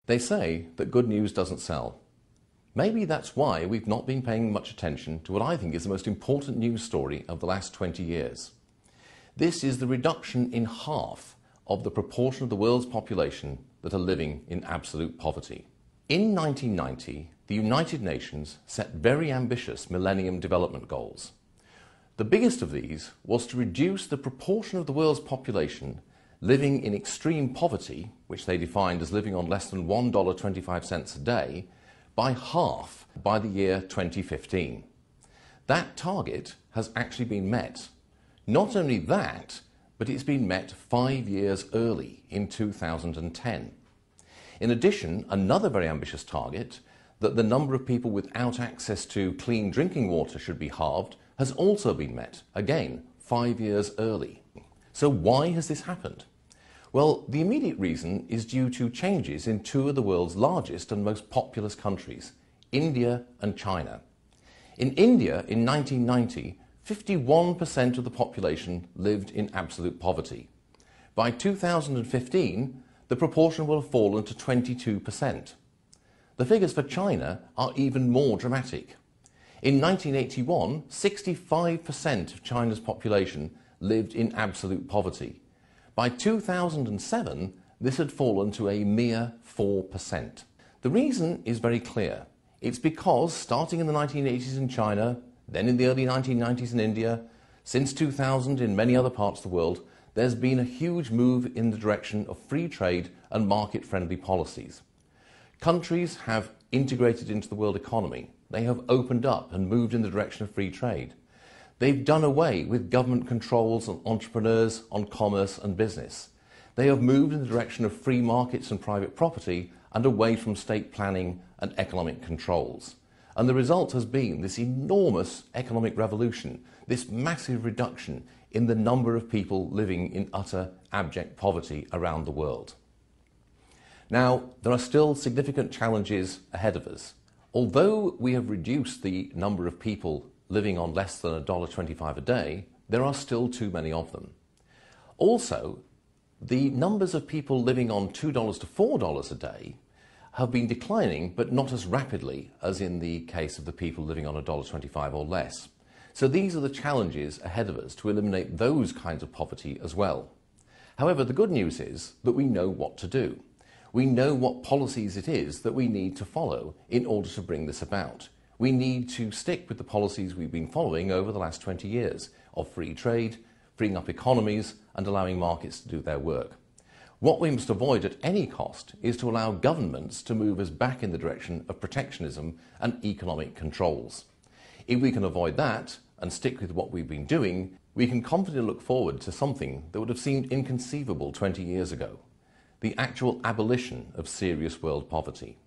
They say that good news doesn't sell. Maybe that's why we've not been paying much attention to what I think is the most important news story of the last 20 years. This is the reduction in half of the proportion of the world's population that are living in absolute poverty. In 1990, the United Nations set very ambitious Millennium Development Goals. The biggest of these was to reduce the proportion of the world's population living in extreme poverty, which they defined as living on less than $1.25 a day, by half by the year 2015. That target has actually been met. Not only that, but it's been met 5 years early in 2010. In addition, another very ambitious target, that the number of people without access to clean drinking water should be halved, has also been met, again, 5 years early. So why has this happened? Well, the immediate reason is due to changes in two of the world's largest and most populous countries, India and China. In India, in 1990, 51% of the population lived in absolute poverty. By 2015, the proportion will have fallen to 22%. The figures for China are even more dramatic. In 1981, 65% of China's population lived in absolute poverty. By 2007, this had fallen to a mere 4%. The reason is very clear. It's because, starting in the 1980s in China, then in the early 1990s in India, since 2000 in many other parts of the world, there's been a huge move in the direction of free trade and market-friendly policies. Countries have integrated into the world economy. They have opened up and moved in the direction of free trade. They've done away with government controls on entrepreneurs, on commerce and business. They have moved in the direction of free markets and private property and away from state planning and economic controls. And the result has been this enormous economic revolution, this massive reduction in the number of people living in utter abject poverty around the world. Now, there are still significant challenges ahead of us. Although we have reduced the number of people living on less than $1.25 a day, there are still too many of them. Also, the numbers of people living on $2 to $4 a day have been declining, but not as rapidly as in the case of the people living on $1.25 or less. So these are the challenges ahead of us to eliminate those kinds of poverty as well. However, the good news is that we know what to do. We know what policies it is that we need to follow in order to bring this about. We need to stick with the policies we've been following over the last 20 years of free trade, freeing up economies and allowing markets to do their work. What we must avoid at any cost is to allow governments to move us back in the direction of protectionism and economic controls. If we can avoid that and stick with what we've been doing, we can confidently look forward to something that would have seemed inconceivable 20 years ago: the actual abolition of serious world poverty.